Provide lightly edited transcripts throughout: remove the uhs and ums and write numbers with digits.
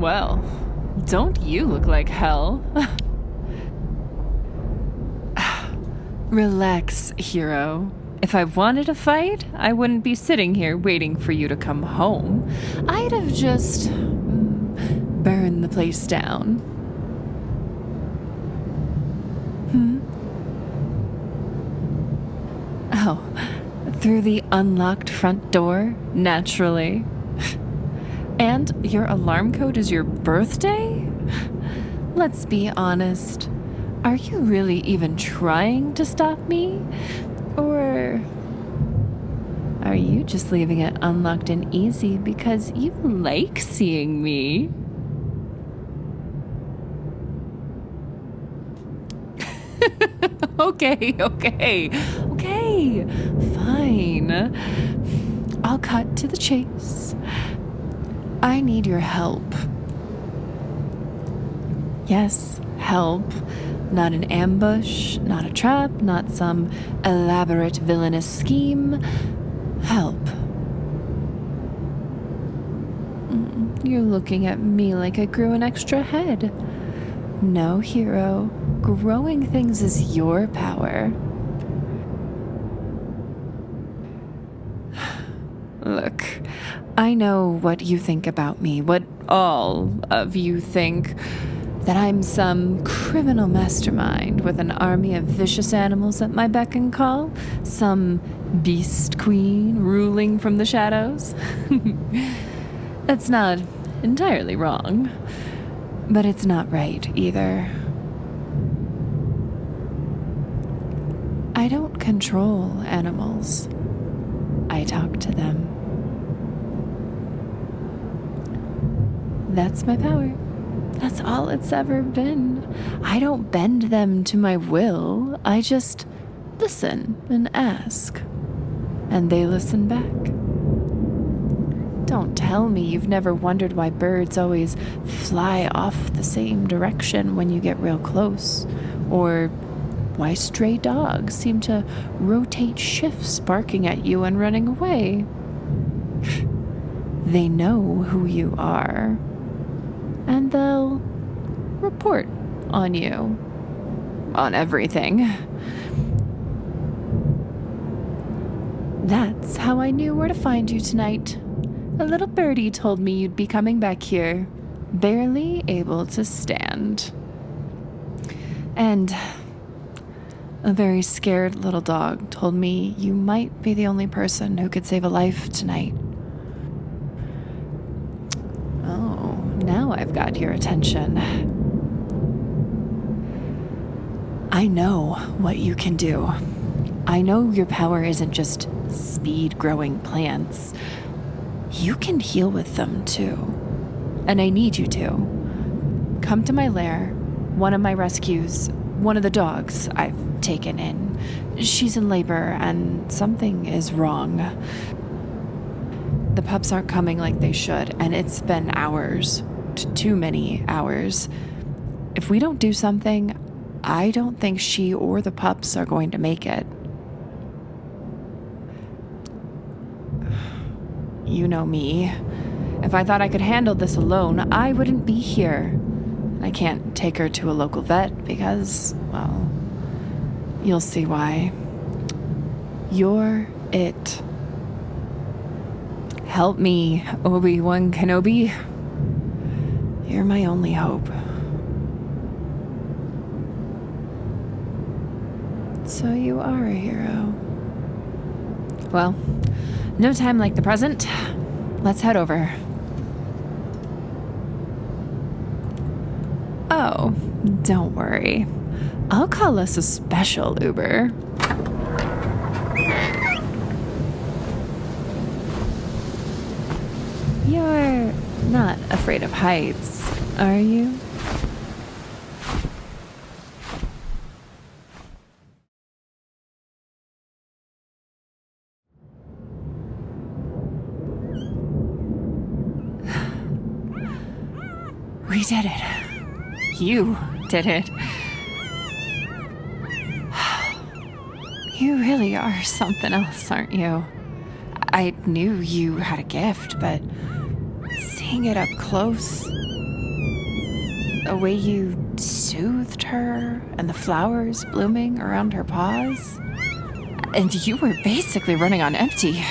Well, don't you look like hell? Relax, hero. If I wanted a fight, I wouldn't be sitting here waiting for you to come home. I'd have just burned the place down. Oh, through the unlocked front door, naturally. And your alarm code is your birthday? Let's be honest. Are you really even trying to stop me? Or are you just leaving it unlocked and easy because you like seeing me? Okay, fine. I'll cut to the chase. I need your help. Yes, help. Not an ambush, not a trap, not some elaborate villainous scheme. Help. You're looking at me like I grew an extra head. No, hero. Growing things is your power. Look, I know what you think about me, what all of you think. That I'm some criminal mastermind with an army of vicious animals at my beck and call? Some beast queen ruling from the shadows? That's not entirely wrong, but it's not right either. I don't control animals. I talk to them. That's my power. That's all it's ever been. I don't bend them to my will. I just listen and ask. And they listen back. Don't tell me you've never wondered why birds always fly off the same direction when you get real close. Or why stray dogs seem to rotate shifts barking at you and running away. They know who you are. And they'll report on you. On everything. That's how I knew where to find you tonight. A little birdie told me you'd be coming back here, barely able to stand. And a very scared little dog told me you might be the only person who could save a life tonight. Now I've got your attention. I know what you can do. I know your power isn't just speed-growing plants. You can heal with them, too. And I need you to. Come to my lair, one of my rescues, one of the dogs I've taken in. She's in labor, and something is wrong. The pups aren't coming like they should, and it's been hours. Too many hours. If we don't do something, I don't think she or the pups are going to make it. You know me. If I thought I could handle this alone, I wouldn't be here. I can't take her to a local vet because, well, you'll see why. You're it. Help me, Obi-Wan Kenobi. You're my only hope. So you are a hero. Well, no time like the present. Let's head over. Oh, don't worry. I'll call us a special Uber. You're not afraid of heights, are you? We did it. You did it. You really are something else, aren't you? I knew you had a gift, but seeing it up close, the way you soothed her and the flowers blooming around her paws. And you were basically running on empty.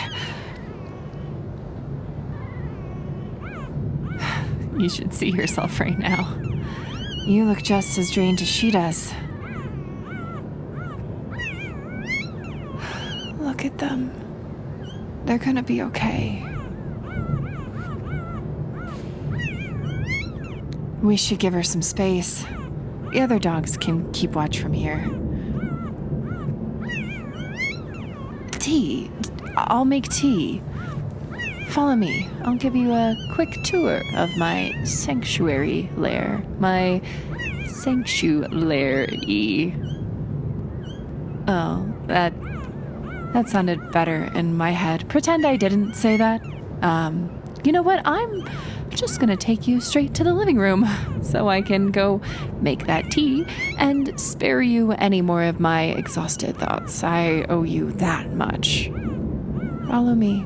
You should see yourself right now. You look just as drained as she does. Look at them. They're gonna be okay. We should give her some space. The other dogs can keep watch from here. Tea. I'll make tea. Follow me. I'll give you a quick tour of my sanctuary lair. My sanctuary. Oh, that sounded better in my head. Pretend I didn't say that. You know what? I'm just gonna take you straight to the living room so I can go make that tea and spare you any more of my exhausted thoughts. I owe you that much. Follow me.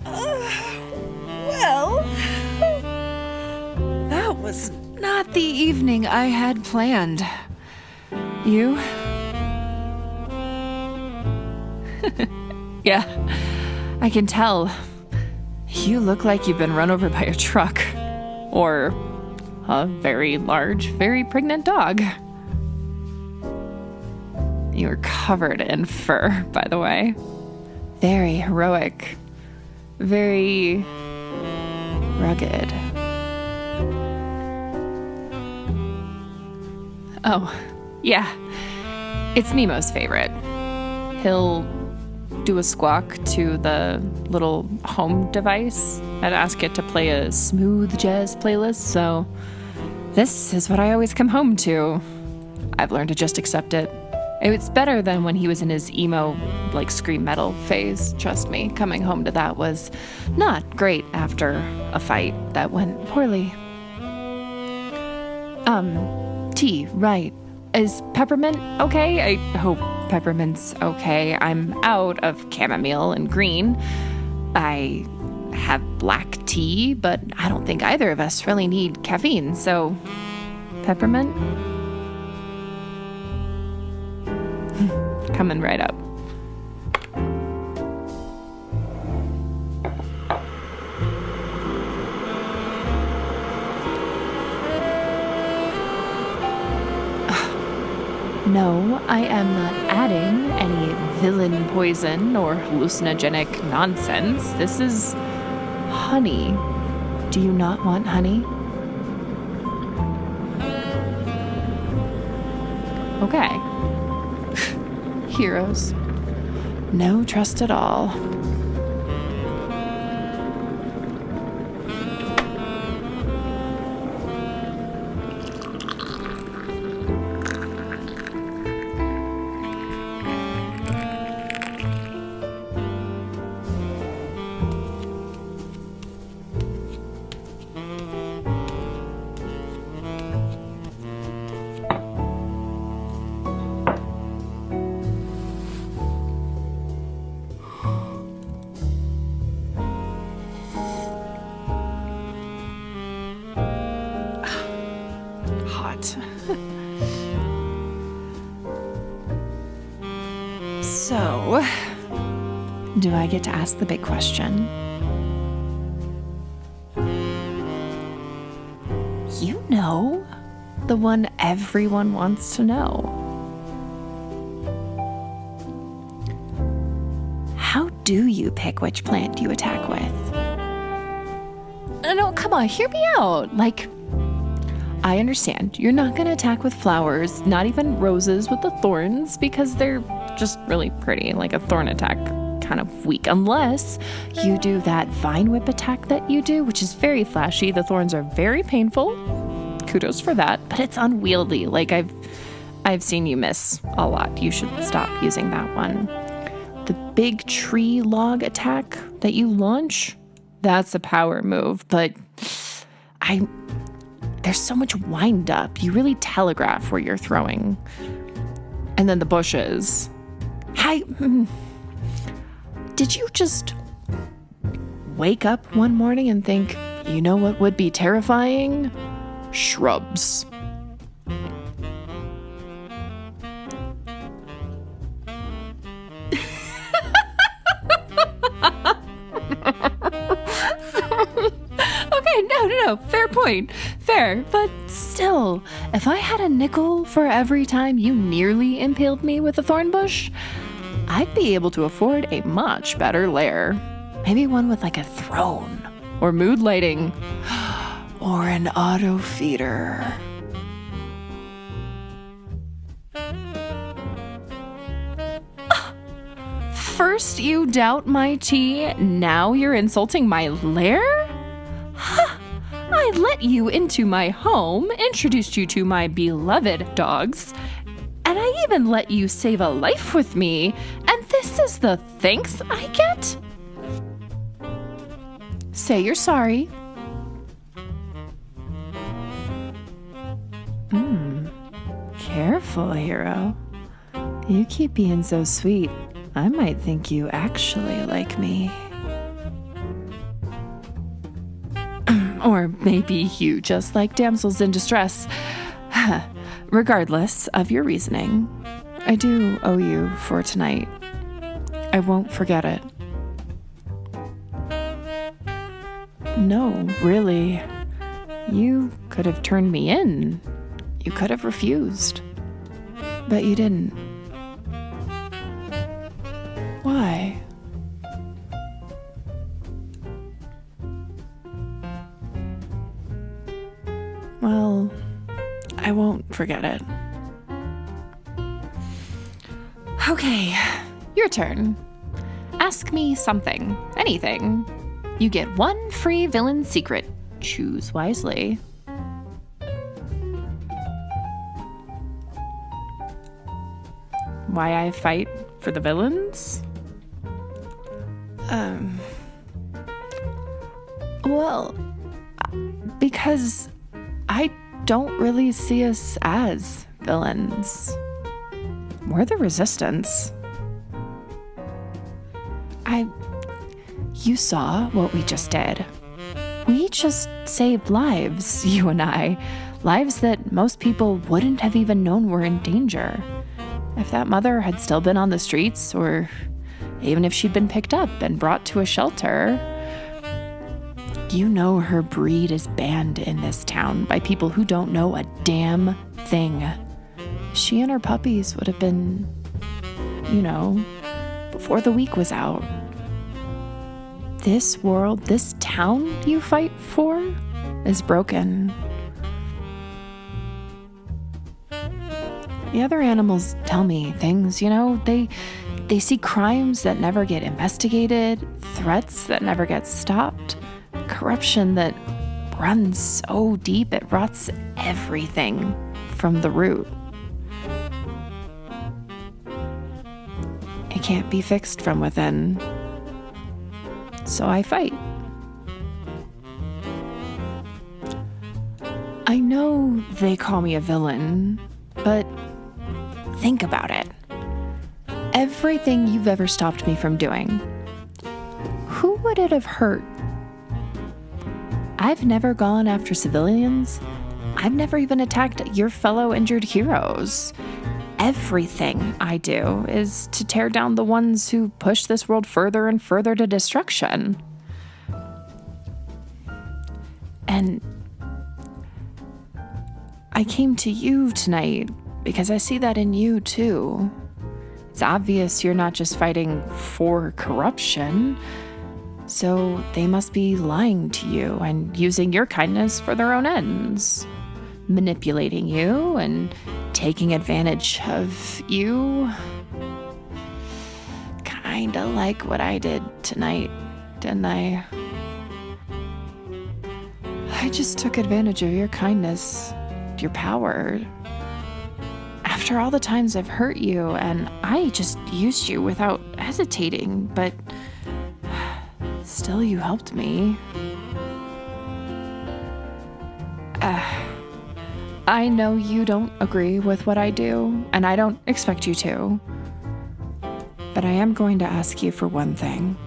Well, that was not the evening I had planned. You? Yeah, I can tell. You look like you've been run over by a truck. Or a very large, very pregnant dog. You're covered in fur, by the way. Very heroic. Very rugged. Oh, yeah. It's Nemo's favorite. He'll do a squawk to the little home device and ask it to play a smooth jazz playlist, so this is what I always come home to. I've learned to just accept it. It's better than when he was in his emo, scream metal phase. Trust me, coming home to that was not great after a fight that went poorly. Tea, right. Is peppermint okay? I hope peppermint's okay. I'm out of chamomile and green. I have black tea, but I don't think either of us really need caffeine, so peppermint? Coming right up. No, I am not adding any villain poison or hallucinogenic nonsense. This is honey. Do you not want honey? Okay. Heroes. No trust at all. So, do I get to ask the big question? You know, the one everyone wants to know. How do you pick which plant you attack with? No, come on, hear me out. I understand. You're not going to attack with flowers, not even roses with the thorns, because they're just really pretty. A thorn attack, kind of weak, unless you do that vine whip attack that you do, which is very flashy. The thorns are very painful. Kudos for that, but it's unwieldy. I've seen you miss a lot. You should stop using that one. The big tree log attack that you launch, that's a power move, but there's so much wind up. You really telegraph where you're throwing. And then the bushes. Did you just wake up one morning and think, you know what would be terrifying? Shrubs. Okay, no, fair point. Fair, but still, if I had a nickel for every time you nearly impaled me with a thorn bush, I'd be able to afford a much better lair. Maybe one with like a throne, or mood lighting, or an auto feeder. First you doubt my tea, now you're insulting my lair? Huh. I let you into my home, introduced you to my beloved dogs, and I even let you save a life with me, and this is the thanks I get? Say you're sorry. Careful, hero. You keep being so sweet, I might think you actually like me. Or maybe you just like damsels in distress. Regardless of your reasoning, I do owe you for tonight. I won't forget it. No, really. You could have turned me in. You could have refused. But you didn't. Why? Well, I won't forget it. Okay, your turn. Ask me something, anything. You get one free villain secret. Choose wisely. Why I fight for the villains? Well, because I don't really see us as villains. We're the resistance. You saw what we just did. We just saved lives, you and I. Lives that most people wouldn't have even known were in danger. If that mother had still been on the streets, or even if she'd been picked up and brought to a shelter, you know her breed is banned in this town by people who don't know a damn thing. She and her puppies would have been, before the week was out. This world, this town you fight for is broken. The other animals tell me things, they see crimes that never get investigated, threats that never get stopped, corruption that runs so deep it rots everything from the root. It can't be fixed from within. So I fight. I know they call me a villain, but think about it. Everything you've ever stopped me from doing, who would it have hurt? I've never gone after civilians. I've never even attacked your fellow injured heroes. Everything I do is to tear down the ones who push this world further and further to destruction. And I came to you tonight because I see that in you too. It's obvious you're not just fighting for corruption, so they must be lying to you and using your kindness for their own ends, manipulating you and taking advantage of you. Kinda like what I did tonight, didn't I? I just took advantage of your kindness, your power. After all the times I've hurt you, and I just used you without hesitating, but still you helped me. I know you don't agree with what I do, and I don't expect you to. But I am going to ask you for one thing.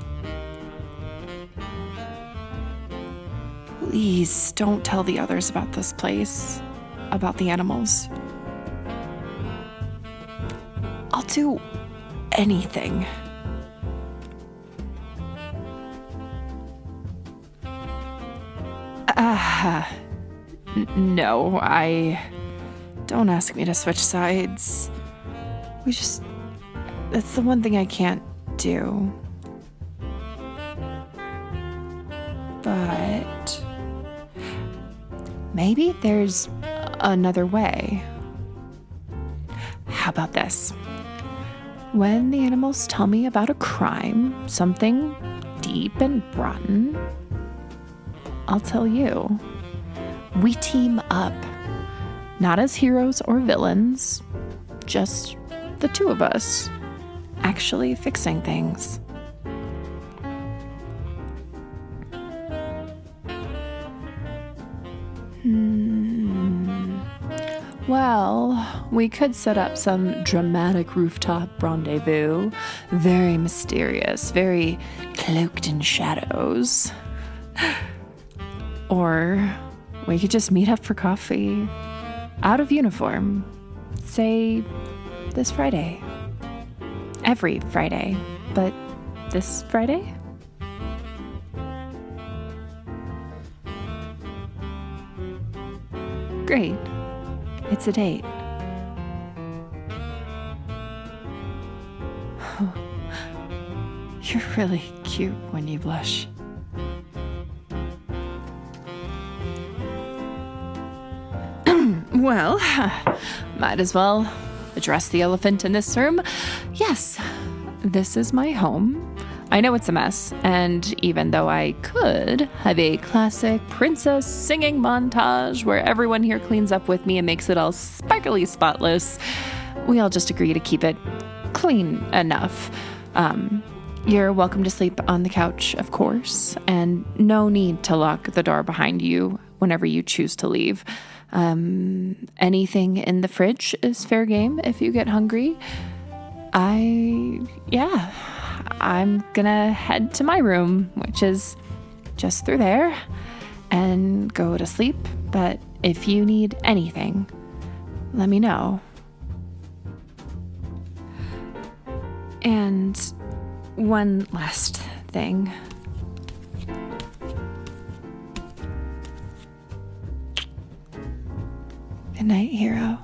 Please don't tell the others about this place, about the animals. I'll do anything. No, don't ask me to switch sides. That's the one thing I can't do. But maybe there's another way. How about this? When the animals tell me about a crime, something deep and rotten, I'll tell you. We team up. Not as heroes or villains, just the two of us, actually fixing things. Well, we could set up some dramatic rooftop rendezvous. Very mysterious, very cloaked in shadows. Or we could just meet up for coffee, out of uniform. Say, this Friday. Every Friday, but this Friday? Great. It's a date. You're really cute when you blush. Well, might as well address the elephant in this room. Yes, this is my home. I know it's a mess, and even though I could have a classic princess singing montage where everyone here cleans up with me and makes it all sparkly spotless, we all just agree to keep it clean enough. You're welcome to sleep on the couch, of course, and no need to lock the door behind you whenever you choose to leave. Anything in the fridge is fair game if you get hungry. I'm gonna head to my room, which is just through there, and go to sleep. But if you need anything, let me know. And one last thing. Good night, hero.